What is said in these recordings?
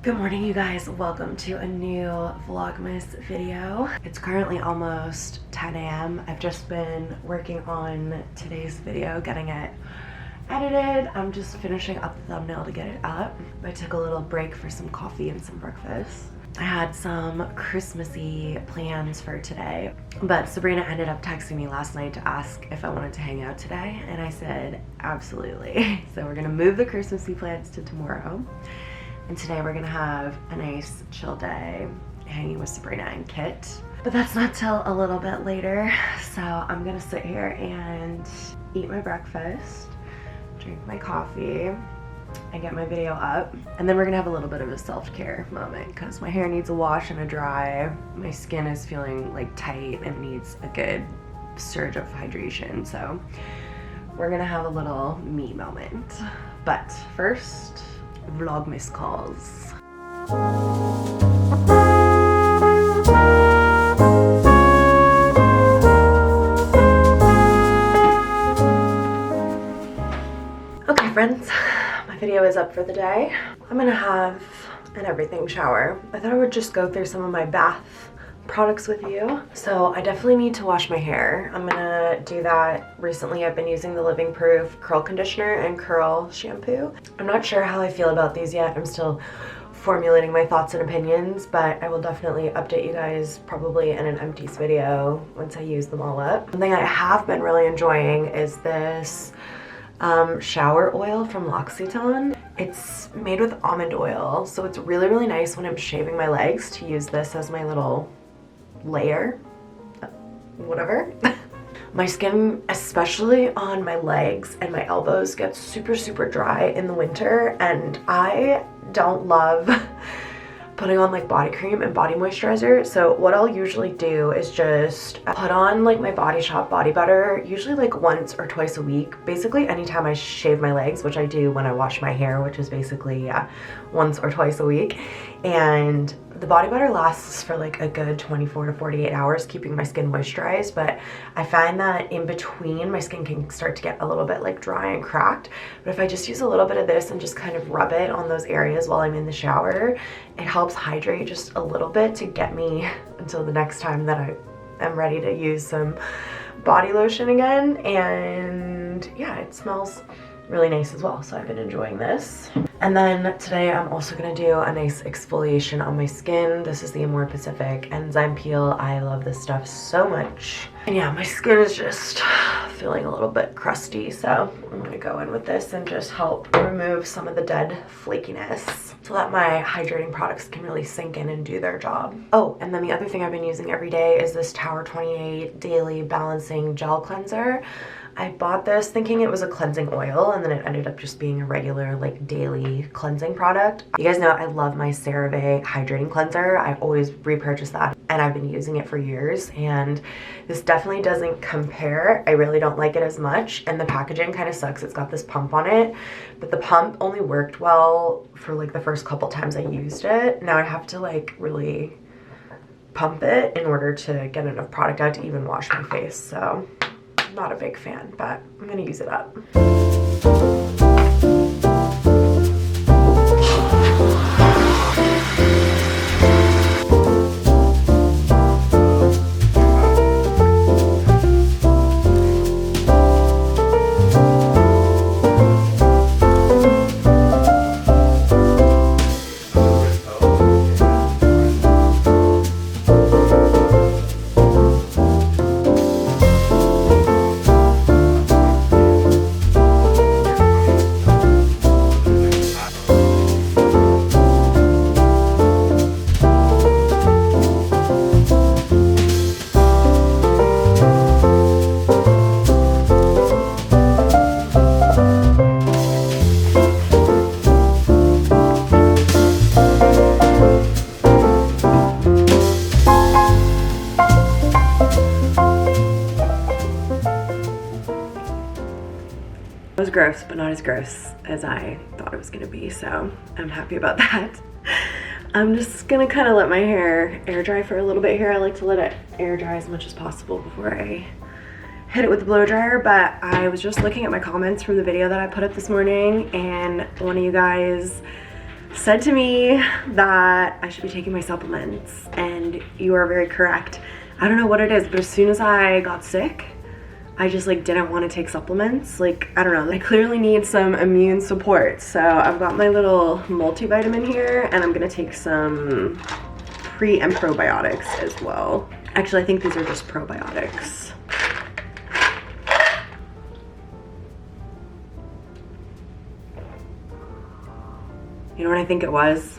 Good morning, you guys. Welcome to a new Vlogmas video. It's currently almost 10 a.m. I've just been working on today's video, getting it edited. I'm just finishing up the thumbnail to get it up. I took a little break for some coffee and some breakfast. I had some Christmassy plans for today, but Sabrina ended up texting me last night to ask if I wanted to hang out today, and I said absolutely. So we're gonna move the Christmassy plans to tomorrow. And today we're gonna have a nice chill day hanging with Sabrina and Kit. But that's not till a little bit later. So I'm gonna sit here and eat my breakfast, drink my coffee, and get my video up. And then we're gonna have a little bit of a self-care moment because my hair needs a wash and a dry. My skin is feeling like tight and needs a good surge of hydration. So we're gonna have a little me moment. But first, Vlogmas calls. Okay friends, my video is up for the day. I'm gonna have an everything shower. I thought I would just go through some of my bath products with you. So I definitely need to wash my hair. I'm gonna do that. Recently I've been using the Living Proof curl conditioner and curl shampoo. I'm not sure how I feel about these yet. I'm still formulating my thoughts and opinions, but I will definitely update you guys probably in an empties video once I use them all up. Something I have been really enjoying is this shower oil from L'Occitane. It's made with almond oil, so it's really, really nice when I'm shaving my legs to use this as my little layer, whatever. My skin, especially on my legs and my elbows, gets super, super dry in the winter, and I don't love putting on like body cream and body moisturizer. So what I'll usually do is just put on like my Body Shop body butter, usually like once or twice a week, basically anytime I shave my legs, which I do when I wash my hair, which is basically once or twice a week. And the body butter lasts for like a good 24 to 48 hours, keeping my skin moisturized, but I find that in between my skin can start to get a little bit like dry and cracked. But if I just use a little bit of this and just kind of rub it on those areas while I'm in the shower, it helps hydrate just a little bit to get me until the next time that I am ready to use some body lotion again. And yeah, it smells really nice as well, so I've been enjoying this. And then today I'm also gonna do a nice exfoliation on my skin. This is the Amore Pacific Enzyme Peel. I love this stuff so much. And yeah, my skin is just feeling a little bit crusty, so I'm gonna go in with this and just help remove some of the dead flakiness so that my hydrating products can really sink in and do their job. Oh, and then the other thing I've been using every day is this Tower 28 Daily Balancing Gel Cleanser. I bought this thinking it was a cleansing oil, and then it ended up just being a regular like daily cleansing product. You guys know I love my CeraVe hydrating cleanser. I always repurchase that, and I've been using it for years, and this definitely doesn't compare. I really don't like it as much, and the packaging kind of sucks. It's got this pump on it, but the pump only worked well for like the first couple times I used it. Now I have to like really pump it in order to get enough product out to even wash my face. So not a big fan, but I'm gonna use it up. It was gross, but not as gross as I thought it was gonna be, so I'm happy about that. I'm just gonna kind of let my hair air dry for a little bit here. I like to let it air dry as much as possible before I hit it with the blow dryer. But I was just looking at my comments from the video that I put up this morning, and one of you guys said to me that I should be taking my supplements, and you are very correct. I don't know what it is, but as soon as I got sick, I just like didn't want to take supplements. Like, I don't know, I clearly need some immune support. So I've got my little multivitamin here, and I'm gonna take some pre and probiotics as well. Actually, I think these are just probiotics. You know what I think it was?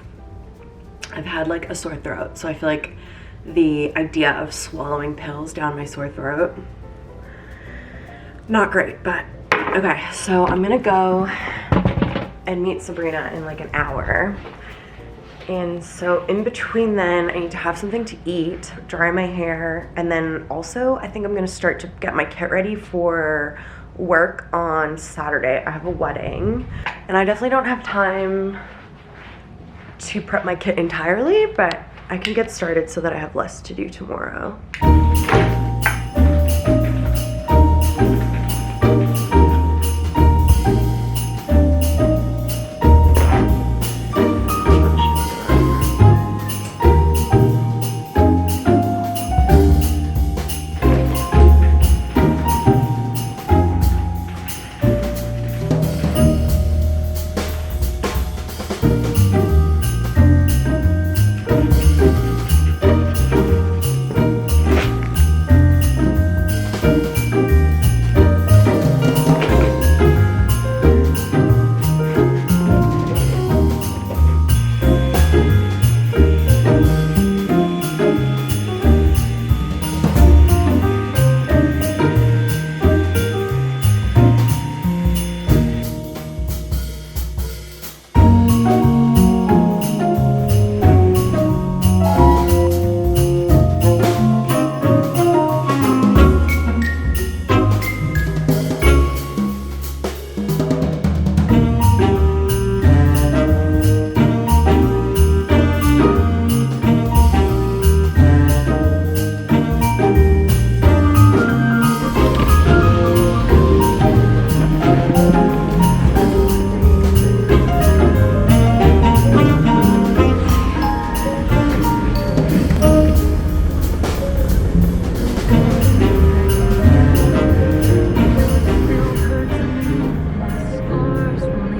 I've had like a sore throat, so I feel like the idea of swallowing pills down my sore throat, not great. But okay, so I'm gonna go and meet Sabrina in like an hour. And so in between then, I need to have something to eat, dry my hair, and then also I think I'm gonna start to get my kit ready for work on Saturday. I have a wedding, and I definitely don't have time to prep my kit entirely, but I can get started so that I have less to do tomorrow.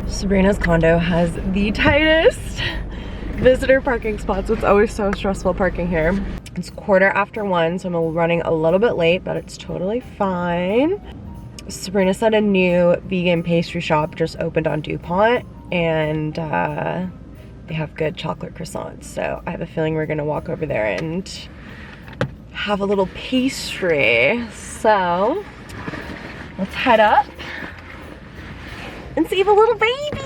Sabrina's condo has the tightest visitor parking spots. It's always so stressful parking here. It's 1:15, so I'm running a little bit late, but it's totally fine. Sabrina said a new vegan pastry shop just opened on DuPont, and they have good chocolate croissants. So I have a feeling we're gonna walk over there and have a little pastry. So let's head up and save a little baby.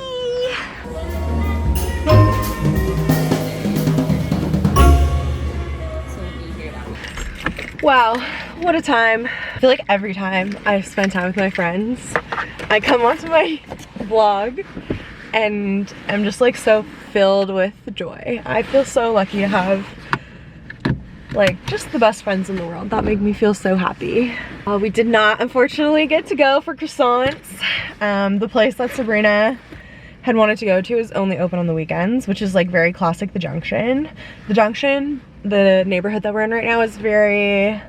Wow, what a time. I feel like every time I spend time with my friends, I come onto my vlog and I'm just like so filled with joy. I feel so lucky to have like just the best friends in the world. That make me feel so happy. We did not unfortunately get to go for croissants. The place that Sabrina had wanted to go to is only open on the weekends, which is like very classic The Junction. The Junction, the neighborhood that we're in right now, is very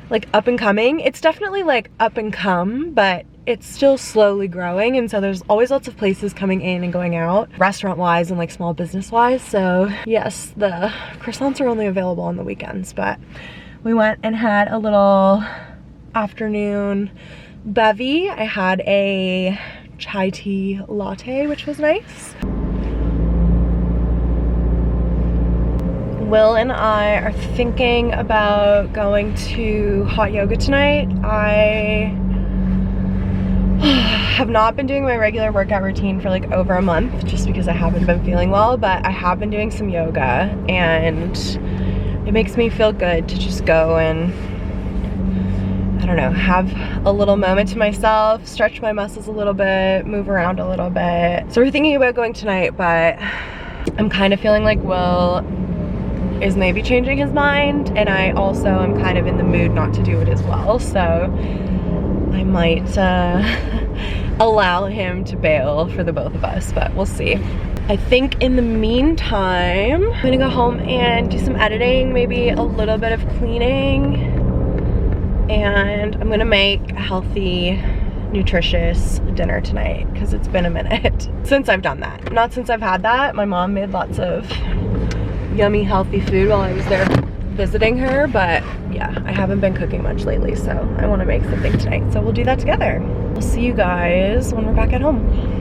like up and coming. It's definitely like up and come, but it's still slowly growing, and so there's always lots of places coming in and going out, restaurant wise and like small business wise. So yes, the croissants are only available on the weekends, but we went and had a little afternoon bevy. I had a chai tea latte, which was nice. Will and I are thinking about going to hot yoga tonight. I have not been doing my regular workout routine for like over a month just because I haven't been feeling well, but I have been doing some yoga and it makes me feel good to just go and, I don't know, have a little moment to myself, stretch my muscles a little bit, move around a little bit. So we're thinking about going tonight, but I'm kind of feeling like Will is maybe changing his mind, and I also am kind of in the mood not to do it as well, so I might allow him to bail for the both of us, but we'll see. I think in the meantime, I'm gonna go home and do some editing, maybe a little bit of cleaning, and I'm gonna make a healthy, nutritious dinner tonight because it's been a minute since I've done that. Not since I've had that. My mom made lots of yummy, healthy food while I was there visiting her, but yeah, I haven't been cooking much lately, so I want to make something tonight, so we'll do that together. We'll see you guys when we're back at home.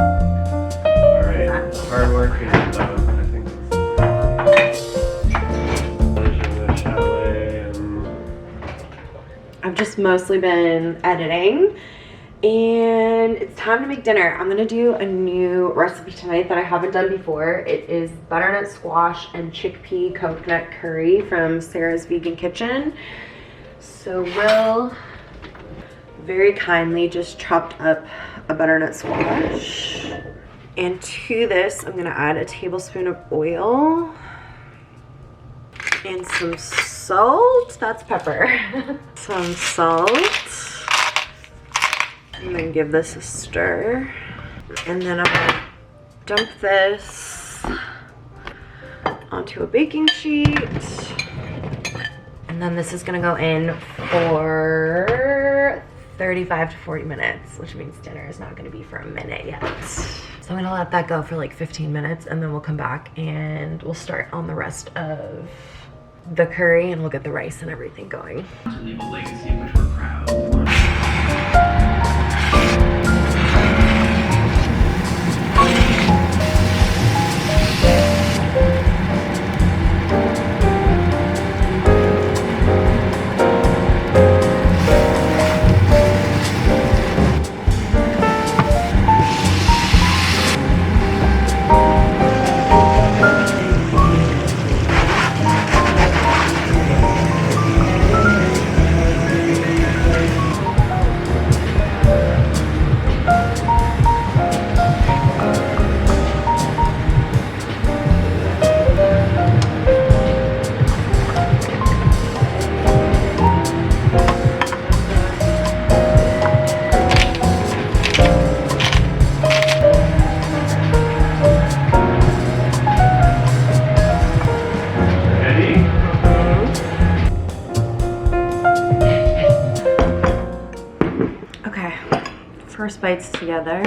All right, hard work is I think it's chalet and I've just mostly been editing, and it's time to make dinner. I'm gonna do a new recipe tonight that I haven't done before. It is butternut squash and chickpea coconut curry from Sarah's Vegan Kitchen. So Will very kindly just chopped up a butternut squash, and to this I'm gonna add a tablespoon of oil and some salt. That's pepper. Some salt. I'm gonna give this a stir, and then I'm gonna dump this onto a baking sheet, and then this is gonna go in for 35 to 40 minutes, which means dinner is not gonna be for a minute yet. So I'm gonna let that go for like 15 minutes, and then we'll come back and we'll start on the rest of the curry, and we'll get the rice and everything going. to leave a legacy of which we're proud. First bites together.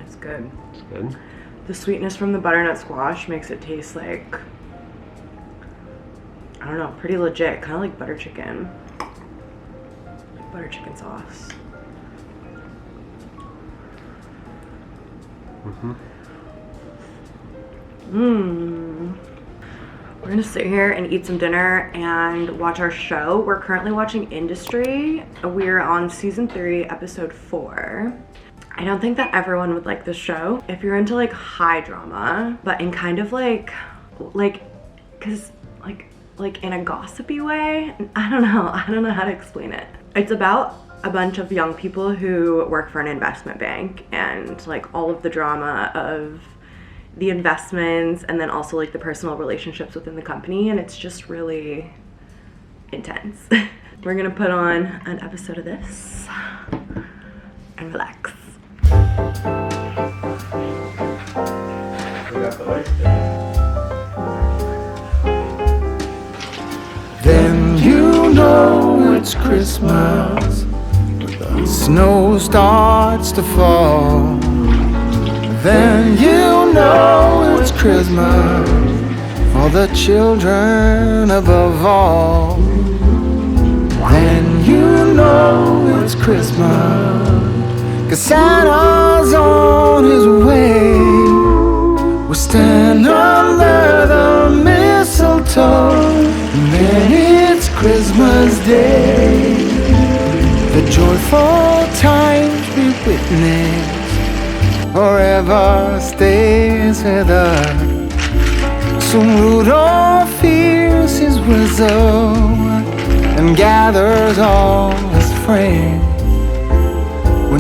It's good. It's good. The sweetness from the butternut squash makes it taste like, I don't know, pretty legit, kind of like butter chicken. Like butter chicken sauce. We're gonna sit here and eat some dinner and watch our show. We're currently watching Industry. We're on season 3, episode 4. I don't think that everyone would like this show if you're into like high drama, but in kind of like cause like in a gossipy way. I don't know how to explain it. It's about a bunch of young people who work for an investment bank, and like all of the drama of the investments, and then also like the personal relationships within the company, and it's just really intense. We're gonna put on an episode of this and relax. We got the lights there. Then you know it's Christmas. Snow starts to fall. Then you know it's Christmas for the children above all. Then you know it's Christmas, 'cause Santa's on his way. We stand under the mistletoe, and then it's Christmas Day. The joyful times we witness forever stays with us. So Rudolph hears his whistle and gathers all his friends.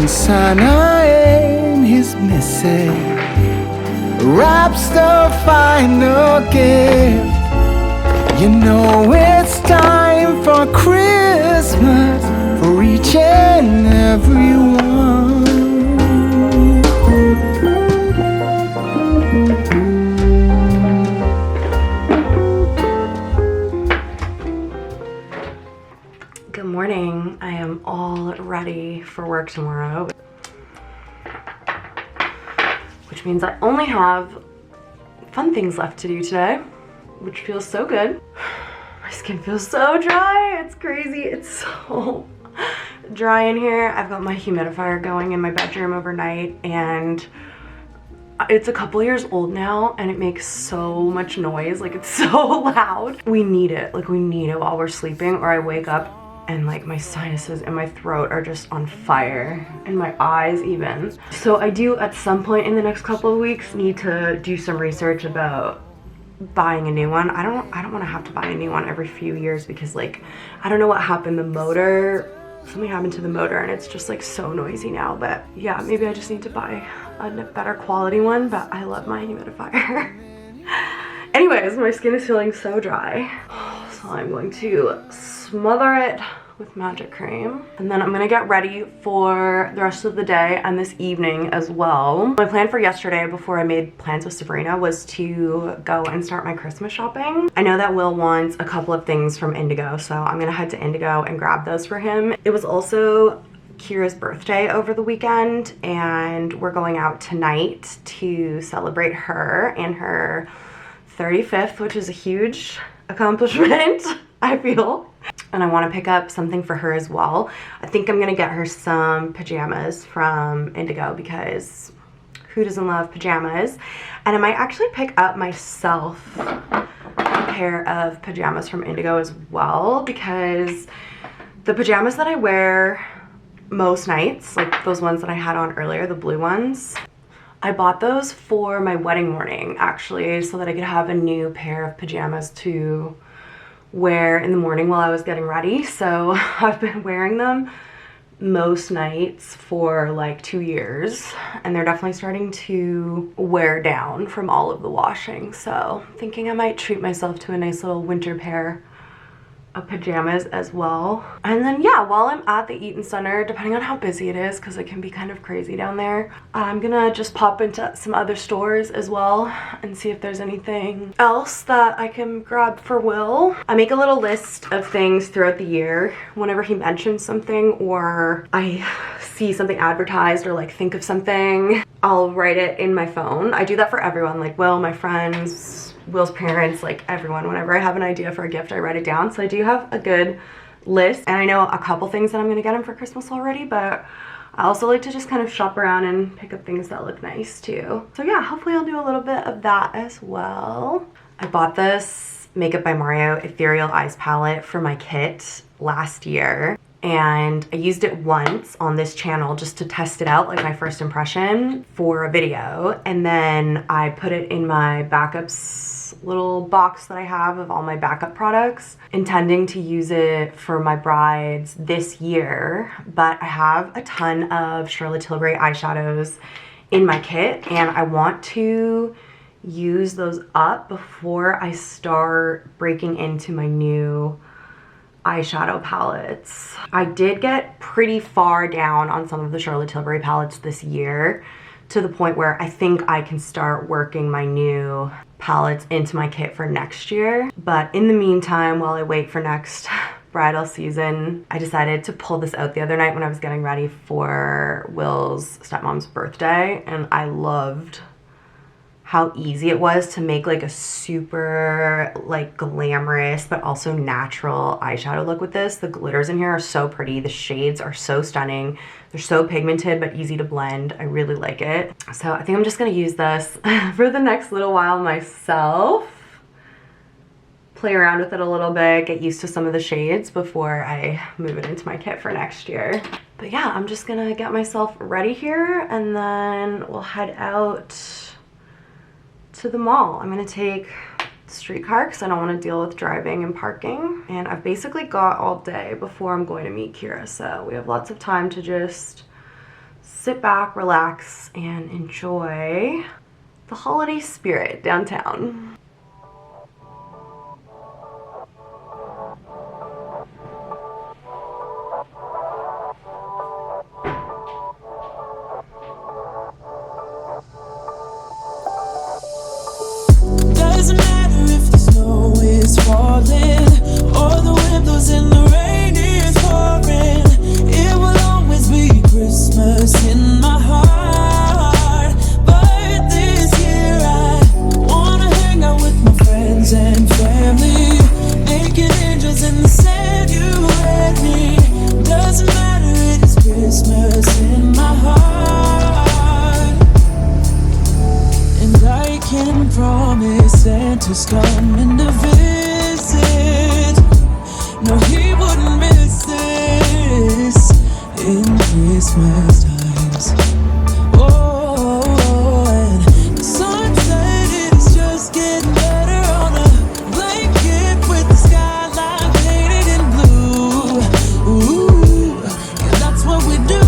and Santa and his missus wraps the final gift. You know it's time for Christmas for each and every one. Good morning. I am all ready for work tomorrow, which means I only have fun things left to do today, which feels so good. My skin feels so dry. It's crazy. It's so dry in here. I've got my humidifier going in my bedroom overnight, and it's a couple years old now, and it makes so much noise. Like, it's so loud. We need it. Like, we need it while we're sleeping, or I wake up and like my sinuses and my throat are just on fire, and my eyes even. So I do at some point in the next couple of weeks need to do some research about buying a new one. I don't want to have to buy a new one every few years, because like, I don't know what happened. Something happened to the motor, and it's just like so noisy now. But yeah, maybe I just need to buy a better quality one, but I love my humidifier. Anyways, my skin is feeling so dry, so I'm going to smother it with magic cream, and then I'm gonna get ready for the rest of the day and this evening as well. My plan for yesterday, before I made plans with Sabrina, was to go and start my Christmas shopping. I know that Will wants a couple of things from Indigo, so I'm gonna head to Indigo and grab those for him. It was also Kira's birthday over the weekend, and we're going out tonight to celebrate her and her 35th, which is a huge accomplishment, I feel. And I want to pick up something for her as well. I think I'm gonna get her some pajamas from Indigo, because who doesn't love pajamas? And I might actually pick up myself a pair of pajamas from Indigo as well, because the pajamas that I wear most nights, like those ones that I had on earlier, the blue ones, I bought those for my wedding morning, actually, so that I could have a new pair of pajamas to wear in the morning while I was getting ready. So I've been wearing them most nights for like 2 years, and they're definitely starting to wear down from all of the washing. So thinking I might treat myself to a nice little winter pair of pajamas as well. And then yeah, while I'm at the Eaton Center, depending on how busy it is, because it can be kind of crazy down there, I'm gonna just pop into some other stores as well and see if there's anything else that I can grab for Will. I make a little list of things throughout the year whenever he mentions something, or I see something advertised, or like think of something, I'll write it in my phone. I do that for everyone, like Will, my friends, Will's parents, like everyone. Whenever I have an idea for a gift, I write it down. So I do have a good list, and I know a couple things that I'm gonna get him for Christmas already, but I also like to just kind of shop around and pick up things that look nice too. So yeah, hopefully I'll do a little bit of that as well. I bought this Makeup by Mario Ethereal Eyes palette for my kit last year, and I used it once on this channel just to test it out, like my first impression for a video, and then I put it in my backups little box that I have of all my backup products, intending to use it for my brides this year. But I have a ton of Charlotte Tilbury eyeshadows in my kit, and I want to use those up before I start breaking into my new eyeshadow palettes. I did get pretty far down on some of the Charlotte Tilbury palettes this year, to the point where I think I can start working my new palettes into my kit for next year. But in the meantime, while I wait for next bridal season, I decided to pull this out the other night when I was getting ready for Will's stepmom's birthday, and I loved how easy it was to make like a super like glamorous but also natural eyeshadow look with this. The glitters in here are so pretty. The shades are so stunning. They're so pigmented but easy to blend. I really like it. So I think I'm just gonna use this for the next little while myself. Play around with it a little bit, get used to some of the shades before I move it into my kit for next year. But yeah, I'm just gonna get myself ready here, and then we'll head out to the mall. I'm gonna take the streetcar because I don't want to deal with driving and parking, and I've basically got all day before I'm going to meet Kira, so we have lots of time to just sit back, relax, and enjoy the holiday spirit downtown. Doesn't matter if the snow is falling or the wind blows and the rain is pouring. It will always be Christmas in my heart. But this year I wanna hang out with my friends and family, making angels in the sand, you and me. Doesn't matter, it is Christmas in my heart. And I can promise Santa's coming to visit. No, he wouldn't miss this in Christmas times. Oh, and the sunset is just getting better on a blanket with the skyline painted in blue. Ooh, yeah, that's what we do.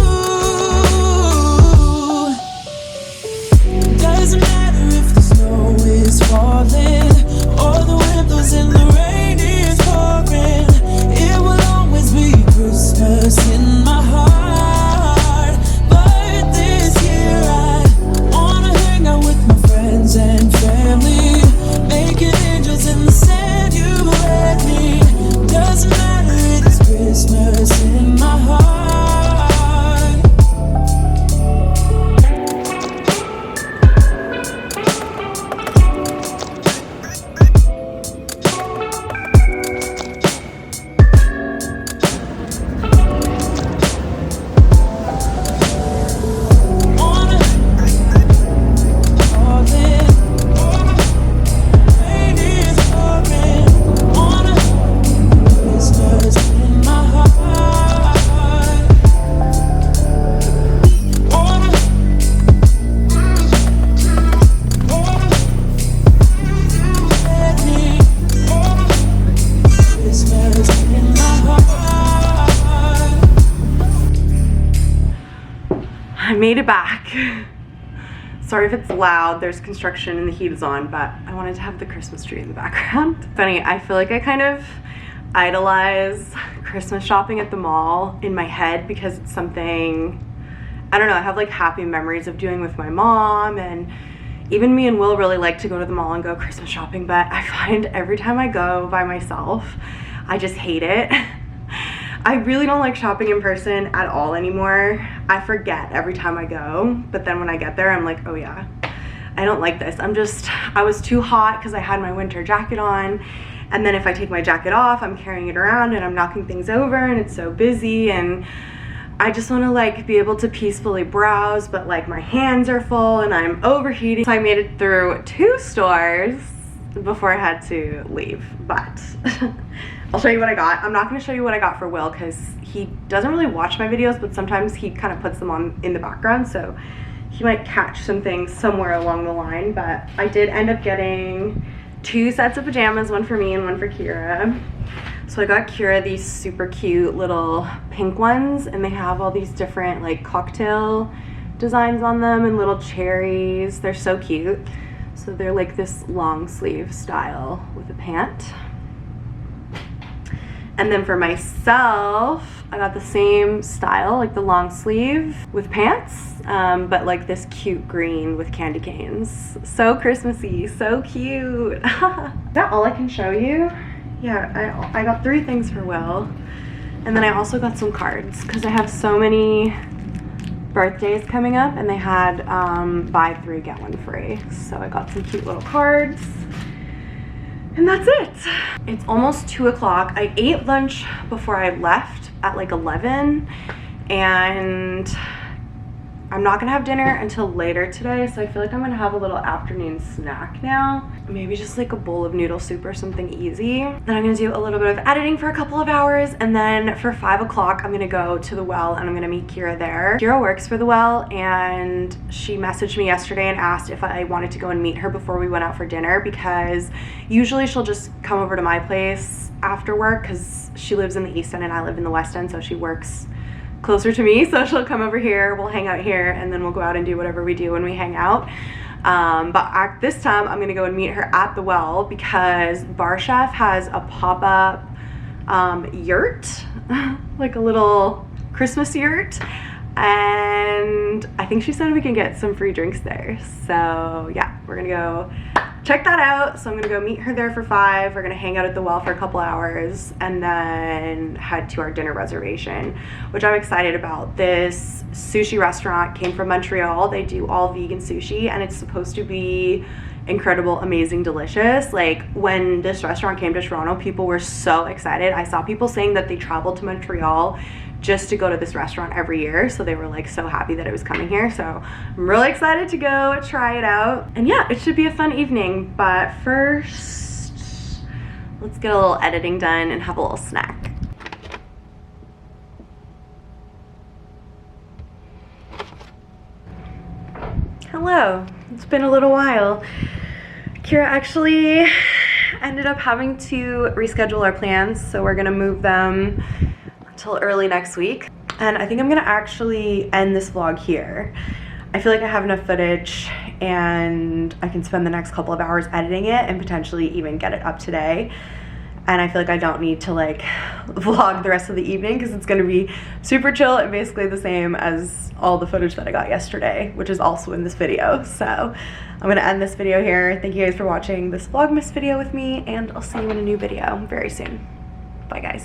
Doesn't matter if the snow is falling or the wind blows and the rain is pouring. It will always be Christmas in my heart. But this year I wanna hang out with my friends and family, making angels in the sand, you and me. Doesn't matter, it is Christmas in my heart. I made it back. Sorry if it's loud, there's construction and the heat is on, but I wanted to have the Christmas tree in the background. Funny, I feel like I kind of idolize Christmas shopping at the mall in my head because it's something, I don't know, I have like happy memories of doing with my mom, and even me and Will really like to go to the mall and go Christmas shopping, but I find every time I go by myself, I just hate it. I really don't like shopping in person at all anymore. I forget every time I go, but then when I get there, I'm like, oh yeah, I don't like this. I was too hot because I had my winter jacket on, and then if I take my jacket off, I'm carrying it around and I'm knocking things over and it's so busy, and I just want to like be able to peacefully browse, but like my hands are full and I'm overheating. So I made it through 2 stores before I had to leave, but I'll show you what I got. I'm not going to show you what I got for Will because he doesn't really watch my videos, but sometimes he kind of puts them on in the background, so he might catch some things somewhere along the line. But I did end up getting 2 sets of pajamas, one for me and one for Kira. So I got Kira these super cute little pink ones, and they have all these different like cocktail designs on them and little cherries. They're so cute. So they're like this long sleeve style with a pant. And then for myself, I got the same style, like the long sleeve with pants, but like this cute green with candy canes. So Christmassy, so cute. Is that all I can show you? Yeah, I got 3 things for Will. And then I also got some cards because I have so many birthdays coming up, and they had buy 3 get 1 free. So I got some cute little cards. And that's it. It's almost 2 o'clock. I ate lunch before I left at like 11, and I'm not gonna have dinner until later today, so I feel like I'm gonna have a little afternoon snack now. Maybe just like a bowl of noodle soup or something easy. Then I'm gonna do a little bit of editing for a couple of hours, and then for 5 o'clock, I'm gonna go to the well and I'm gonna meet Kira there. Kira works for the well, and she messaged me yesterday and asked if I wanted to go and meet her before we went out for dinner, because usually she'll just come over to my place after work because she lives in the East End and I live in the West End, so she works closer to me, so she'll come over here, we'll hang out here, and then we'll go out and do whatever we do when we hang out. But this time I'm gonna go and meet her at the well because Bar Chef has a pop-up yurt, like a little Christmas yurt, and I think she said we can get some free drinks there. So yeah, we're gonna go check that out. So I'm gonna go meet her there for 5. We're gonna hang out at the well for a couple hours and then head to our dinner reservation, which I'm excited about. This sushi restaurant came from Montreal. They do all vegan sushi and it's supposed to be incredible, amazing, delicious. Like when this restaurant came to Toronto, people were so excited. I saw people saying that they traveled to Montreal just to go to this restaurant every year, so they were like so happy that it was coming here. So I'm really excited to go try it out, and yeah, it should be a fun evening. But first, let's get a little editing done and have a little snack. Hello, it's been a little while. Kira actually ended up having to reschedule our plans, so we're gonna move them until early next week. And I think I'm gonna actually end this vlog here. I feel like I have enough footage and I can spend the next couple of hours editing it and potentially even get it up today. And I feel like I don't need to like vlog the rest of the evening because it's gonna be super chill and basically the same as all the footage that I got yesterday, which is also in this video. So I'm gonna end this video here. Thank you guys for watching this Vlogmas video with me, and I'll see you in a new video very soon. Bye guys.